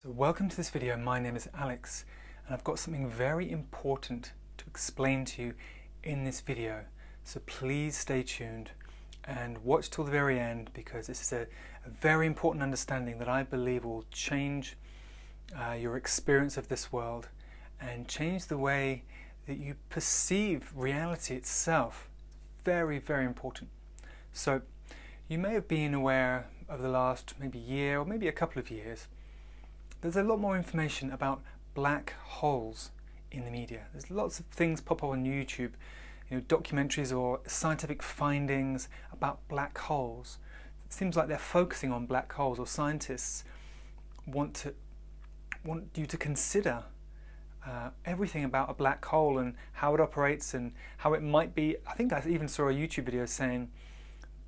So welcome to this video. My name is Alex and I've got something very important to explain to you in this video. So please stay tuned and watch till the very end, because this is a very important understanding that I believe will change your experience of this world and change the way that you perceive reality itself. Very, very important. So you may have been aware over the last maybe year or maybe a couple of years, there's a lot more information about black holes in the media. There's lots of things pop up on YouTube, documentaries or scientific findings about black holes. It seems like they're focusing on black holes, or scientists want you to consider everything about a black hole and how it operates and how it might be. I think I even saw a YouTube video saying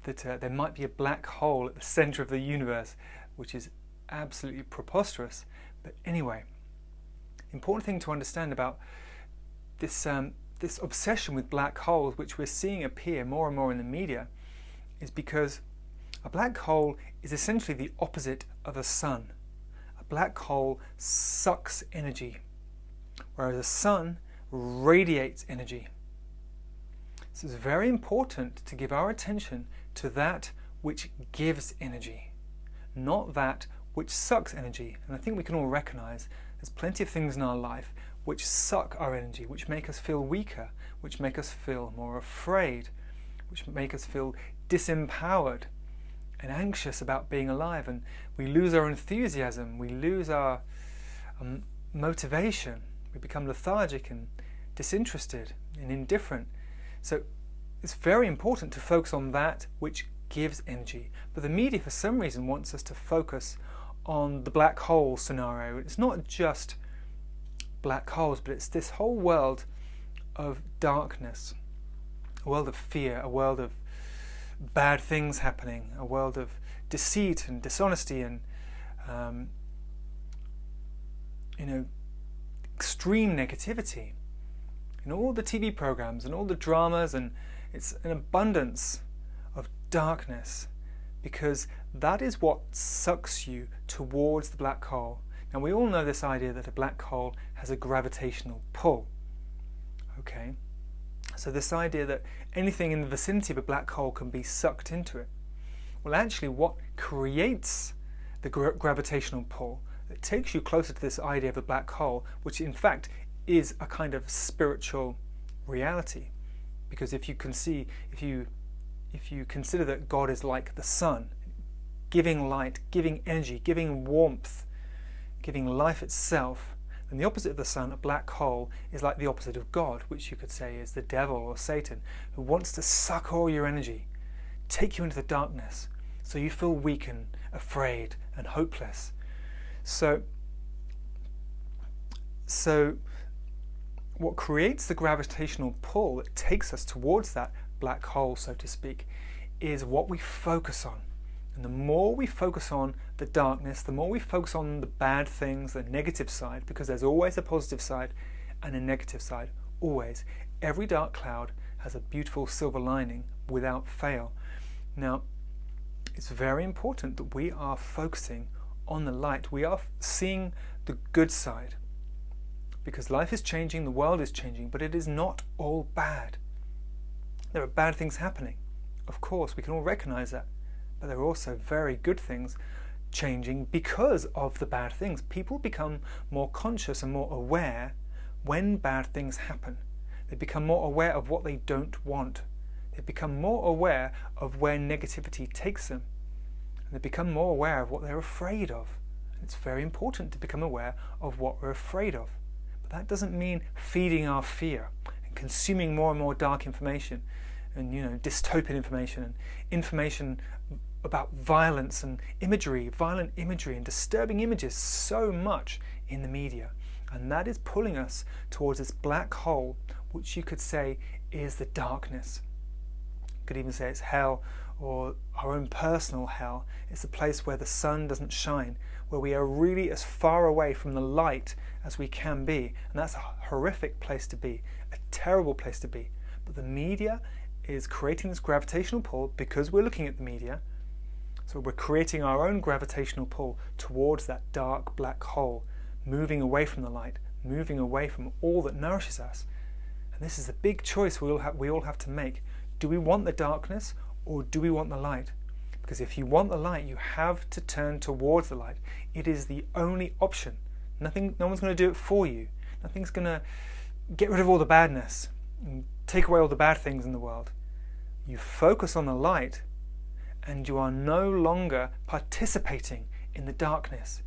that there might be a black hole at the center of the universe, which is absolutely preposterous. But anyway, the important thing to understand about this this obsession with black holes, which we're seeing appear more and more in the media, is because a black hole is essentially the opposite of a sun. A black hole sucks energy, whereas a sun radiates energy. So it's very important to give our attention to that which gives energy, not that which sucks energy. And I think we can all recognize there's plenty of things in our life which suck our energy, which make us feel weaker, which make us feel more afraid, which make us feel disempowered and anxious about being alive, and we lose our enthusiasm, we lose our motivation, we become lethargic and disinterested and indifferent. So it's very important to focus on that which gives energy. But the media for some reason wants us to focus on the black hole scenario. It's not just black holes, but it's this whole world of darkness, a world of fear, a world of bad things happening, a world of deceit and dishonesty and extreme negativity. All the TV programs and all the dramas, and it's an abundance of darkness, because that is what sucks you towards the black hole. Now, we all know this idea that a black hole has a gravitational pull. Okay, so this idea that anything in the vicinity of a black hole can be sucked into it. Well, actually, what creates the gravitational pull that takes you closer to this idea of a black hole, which in fact is a kind of spiritual reality, because if you consider that God is like the sun, giving light, giving energy, giving warmth, giving life itself, then the opposite of the sun, a black hole, is like the opposite of God, which you could say is the devil or Satan, who wants to suck all your energy, take you into the darkness, so you feel weak and afraid and hopeless. So what creates the gravitational pull that takes us towards that black hole, so to speak, is what we focus on. And the more we focus on the darkness, the more we focus on the bad things, the negative side, because there's always a positive side and a negative side, always. Every dark cloud has a beautiful silver lining without fail. Now, it's very important that we are focusing on the light. We are seeing the good side, because life is changing, the world is changing, but it is not all bad. There are bad things happening. Of course, we can all recognize that. But there are also very good things changing because of the bad things. People become more conscious and more aware when bad things happen. They become more aware of what they don't want. They become more aware of where negativity takes them. And they become more aware of what they're afraid of. And it's very important to become aware of what we're afraid of. But that doesn't mean feeding our fear and consuming more and more dark information and dystopian information and information about violence and violent imagery and disturbing images so much in the media. And that is pulling us towards this black hole, which you could say is the darkness. You could even say it's hell, or our own personal hell. It's a place where the sun doesn't shine, where we are really as far away from the light as we can be. And that's a horrific place to be, a terrible place to be. But the media is creating this gravitational pull, because we're looking at the media, So we're creating our own gravitational pull towards that dark black hole, moving away from the light, moving away from all that nourishes us. And this is the big choice we all have to make. Do we want the darkness or do we want the light? Because if you want the light, you have to turn towards the light. It is the only option. No one's going to do it for you. Nothing's going to get rid of all the badness and take away all the bad things in the world. You focus on the light and you are no longer participating in the darkness,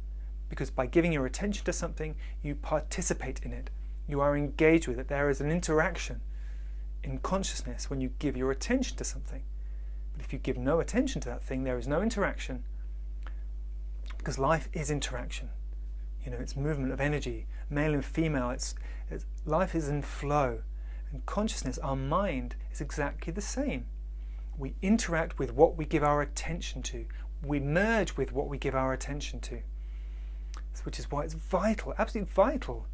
because by giving your attention to something, you participate in it. You are engaged with it. There is an interaction in consciousness when you give your attention to something. But if you give no attention to that thing, there is no interaction, because life is interaction. It's movement of energy, male and female. Life is in flow. And consciousness, our mind, is exactly the same. We interact with what we give our attention to. We merge with what we give our attention to. Which is why it's vital, absolutely vital,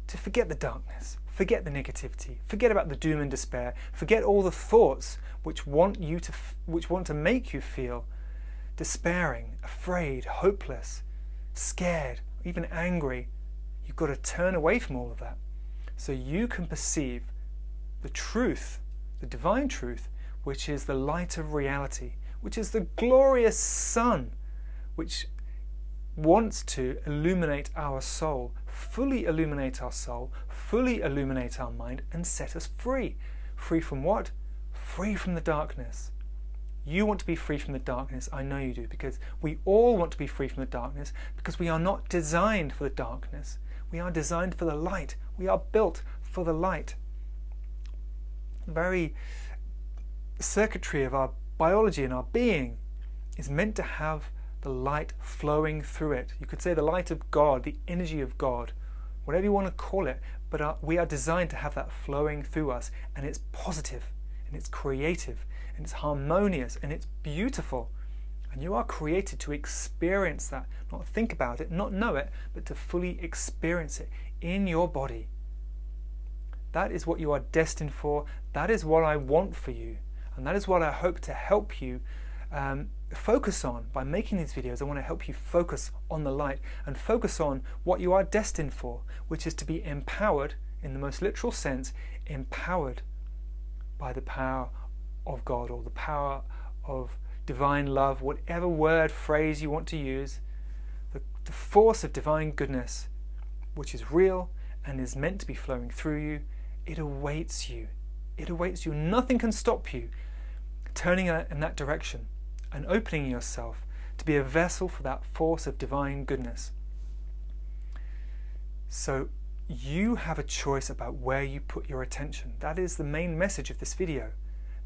to forget the darkness, forget the negativity, forget about the doom and despair, forget all the thoughts which want to make you feel despairing, afraid, hopeless, scared, even angry. You've got to turn away from all of that so you can perceive the truth, the divine truth, which is the light of reality, which is the glorious sun, which wants to illuminate our soul, fully illuminate our soul, fully illuminate our mind, and set us free. Free from what? Free from the darkness. You want to be free from the darkness. I know you do, because we all want to be free from the darkness, because we are not designed for the darkness. We are designed for the light. We are built for the light. The very circuitry of our biology and our being is meant to have the light flowing through it. You could say the light of God, the energy of God, whatever you want to call it, but we are designed to have that flowing through us, and it's positive, and it's creative, and it's harmonious, and it's beautiful. And you are created to experience that, not think about it, not know it, but to fully experience it in your body. That is what you are destined for. That is what I want for you. And that is what I hope to help you focus on. By making these videos, I want to help you focus on the light and focus on what you are destined for, which is to be empowered, in the most literal sense, empowered by the power of God, or the power of divine love, whatever word, phrase you want to use, the force of divine goodness, which is real and is meant to be flowing through you. It awaits you. It awaits you. Nothing can stop you turning in that direction and opening yourself to be a vessel for that force of divine goodness. So you have a choice about where you put your attention. That is the main message of this video.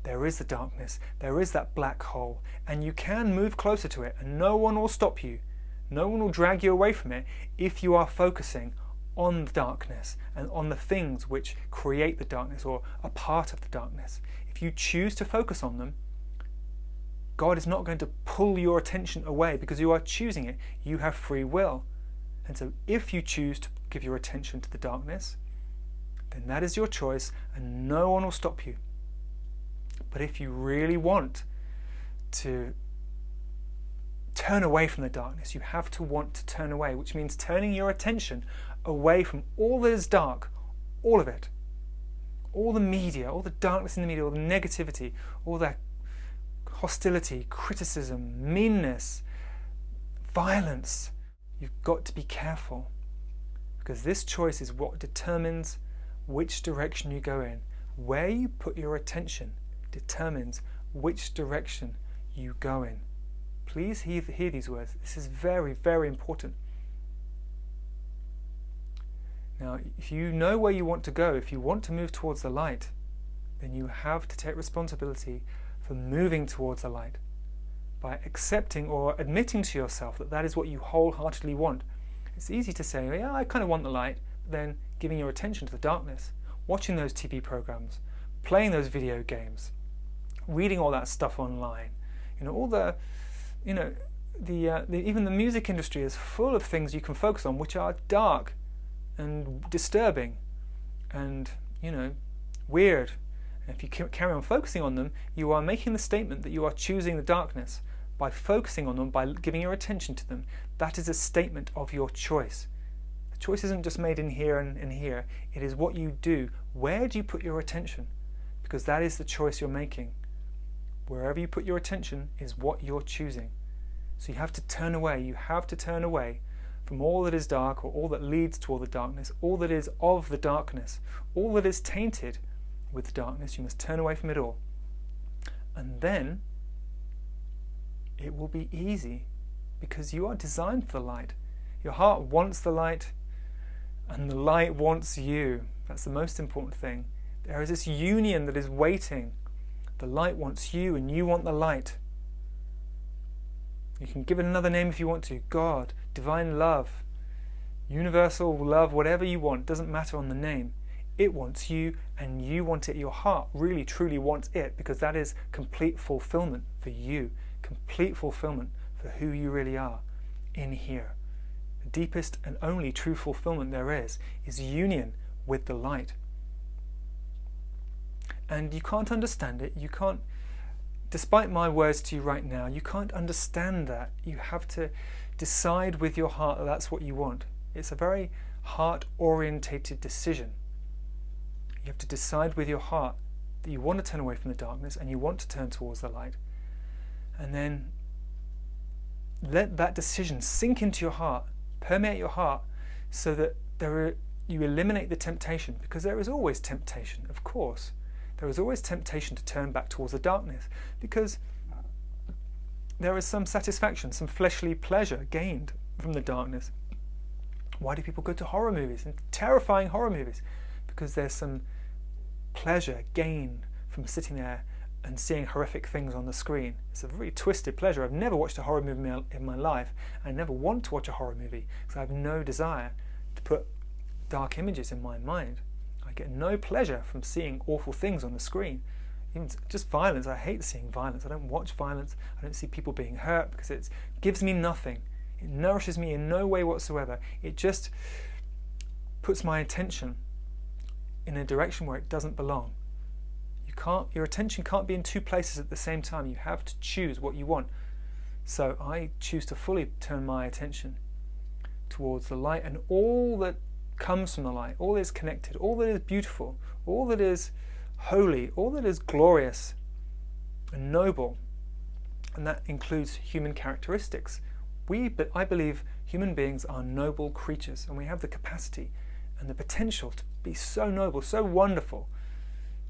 There is the darkness, there is that black hole, and you can move closer to it, and no one will stop you. No one will drag you away from it if you are focusing on the darkness and on the things which create the darkness or are part of the darkness. If you choose to focus on them, God is not going to pull your attention away because you are choosing it. You have free will. And so if you choose to give your attention to the darkness, then that is your choice and no one will stop you. But if you really want to turn away from the darkness, you have to want to turn away, which means turning your attention away from all that is dark, all of it. All the media, all the darkness in the media, all the negativity, all that hostility, criticism, meanness, violence. You've got to be careful, because this choice is what determines which direction you go in. Where you put your attention determines which direction you go in. Please hear these words. This is very, very important. Now, if you know where you want to go, if you want to move towards the light, then you have to take responsibility for moving towards the light by accepting or admitting to yourself that that is what you wholeheartedly want. It's easy to say, yeah, I kind of want the light, but then giving your attention to the darkness, watching those TV programs, playing those video games, reading all that stuff online, all the, even the music industry is full of things you can focus on which are dark and disturbing and, weird. And if you carry on focusing on them, you are making the statement that you are choosing the darkness by focusing on them, by giving your attention to them, that is a statement of your choice. The choice isn't just made in here and in here. It is what you do. Where do you put your attention? Because that is the choice you're making. Wherever you put your attention is what you're choosing. So you have to turn away. You have to turn away from all that is dark, or all that leads to all the darkness, all that is of the darkness, all that is tainted with darkness. You must turn away from it all. And then it will be easy, because you are designed for the light. Your heart wants the light, and the light wants you. That's the most important thing. There is this union that is waiting. The light wants you, and you want the light. You can give it another name if you want to. God, divine love, universal love, whatever you want. It doesn't matter on the name. It wants you, and you want it. Your heart really, truly wants it, because that is complete fulfillment for you. Complete fulfillment for who you really are in here. The deepest and only true fulfillment there is union with the light. And you can't understand it. You can't, despite my words to you right now, you can't understand that. You have to decide with your heart that that's what you want. It's a very heart-orientated decision. You have to decide with your heart that you want to turn away from the darkness and you want to turn towards the light. And then let that decision sink into your heart, permeate your heart, so that you eliminate the temptation, because there is always temptation, of course. There is always temptation to turn back towards the darkness, because there is some satisfaction, some fleshly pleasure gained from the darkness. Why do people go to horror movies, and terrifying horror movies? Because there's some pleasure gained from sitting there and seeing horrific things on the screen. It's a very twisted pleasure. I've never watched a horror movie in my life. I never want to watch a horror movie because I have no desire to put dark images in my mind. I get no pleasure from seeing awful things on the screen. Even just violence. I hate seeing violence. I don't watch violence. I don't see people being hurt, because it gives me nothing. It nourishes me in no way whatsoever. It just puts my attention in a direction where it doesn't belong. Your attention can't be in two places at the same time. You have to choose what you want. So I choose to fully turn my attention towards the light, and all that comes from the light, all that is connected, all that is beautiful, all that is holy, all that is glorious and noble. And that includes human characteristics. I believe human beings are noble creatures, and we have the capacity and the potential to be so noble, so wonderful,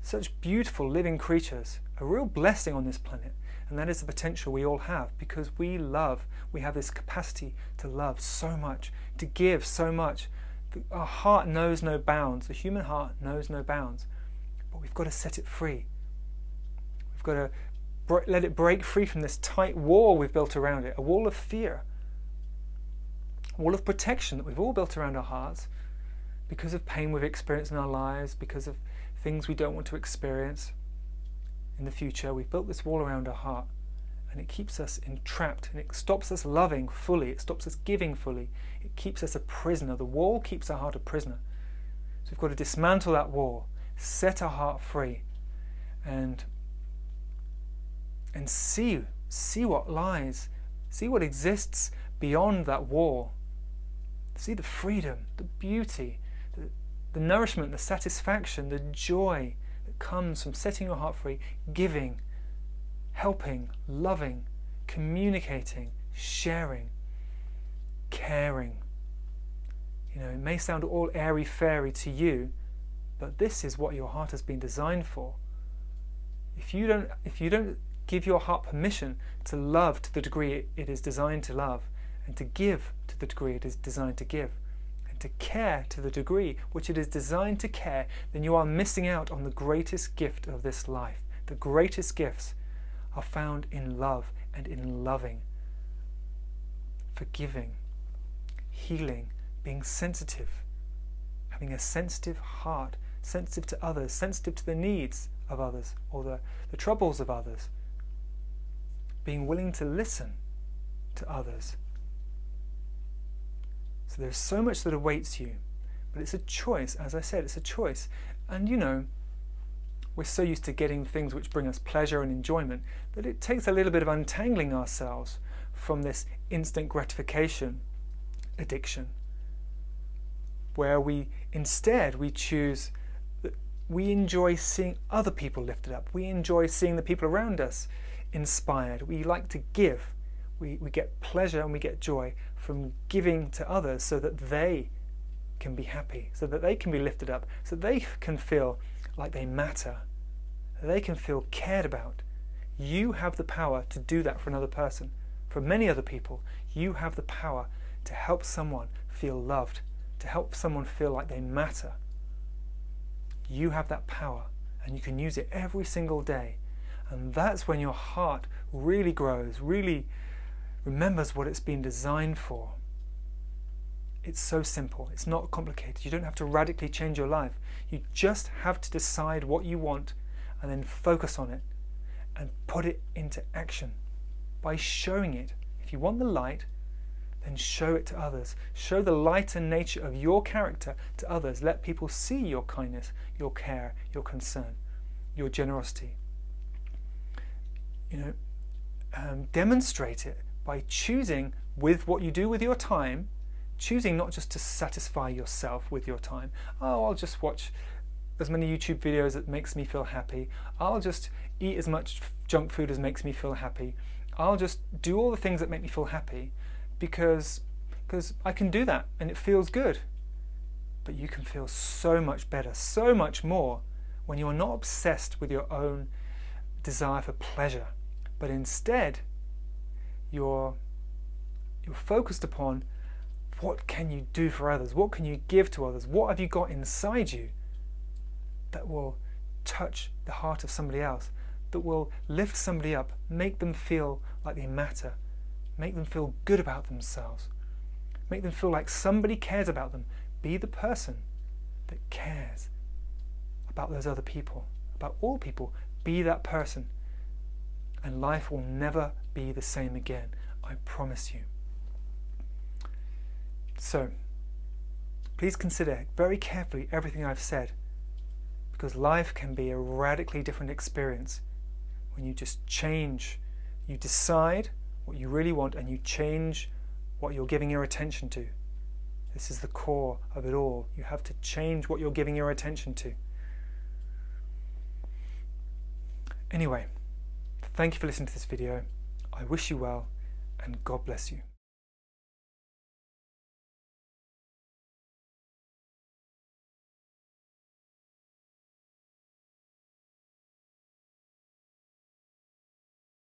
such beautiful living creatures, a real blessing on this planet. And that is the potential we all have, because we love. We have this capacity to love so much, to give so much. Our heart knows no bounds. The human heart knows no bounds. But we've got to set it free. We've got to let it break free from this tight wall we've built around it, a wall of fear, a wall of protection that we've all built around our hearts because of pain we've experienced in our lives, because of things we don't want to experience in the future. We've built this wall around our heart, and it keeps us entrapped, and it stops us loving fully, it stops us giving fully, it keeps us a prisoner. The wall keeps our heart a prisoner. So we've got to dismantle that wall, set our heart free, and see what lies, see what exists beyond that wall. See the freedom, the beauty, the nourishment, the satisfaction, the joy that comes from setting your heart free, giving, helping, loving, communicating, sharing, caring. It may sound all airy-fairy to you, but this is what your heart has been designed for. If you don't give your heart permission to love to the degree it is designed to love, and to give to the degree it is designed to give, and to care to the degree which it is designed to care, then you are missing out on the greatest gift of this life. The greatest gifts are found in love and in loving, forgiving, healing, being sensitive, having a sensitive heart, sensitive to others, sensitive to the needs of others or the troubles of others, being willing to listen to others. So there's so much that awaits you, but it's a choice. As I said, it's a choice. And we're so used to getting things which bring us pleasure and enjoyment that it takes a little bit of untangling ourselves from this instant gratification addiction, where we choose that we enjoy seeing other people lifted up. We enjoy seeing the people around us inspired. We like to give. We get pleasure and we get joy from giving to others so that they can be happy, so that they can be lifted up, so that they can feel like they matter, that they can feel cared about. You have the power to do that for another person. For many other people, you have the power to help someone feel loved, to help someone feel like they matter. You have that power, and you can use it every single day. And that's when your heart really grows, really remembers what it's been designed for. It's so simple. It's not complicated. You don't have to radically change your life. You just have to decide what you want and then focus on it and put it into action by showing it. If you want the light, then show it to others. Show the light and nature of your character to others. Let people see your kindness, your care, your concern, your generosity. Demonstrate it by choosing with what you do with your time, choosing not just to satisfy yourself with your time. Oh, I'll just watch as many YouTube videos that makes me feel happy. I'll just eat as much junk food as makes me feel happy. I'll just do all the things that make me feel happy because I can do that and it feels good. But you can feel so much better, so much more when you're not obsessed with your own desire for pleasure, but instead you're focused upon what can you do for others, what can you give to others, what have you got inside you that will touch the heart of somebody else, that will lift somebody up, make them feel like they matter, make them feel good about themselves, make them feel like somebody cares about them. Be the person that cares about those other people, about all people. Be that person, and life will never be the same again. I promise you. So, please consider very carefully everything I've said, because life can be a radically different experience when you just change. You decide what you really want and you change what you're giving your attention to. This is the core of it all. You have to change what you're giving your attention to. Anyway, thank you for listening to this video. I wish you well, and God bless you.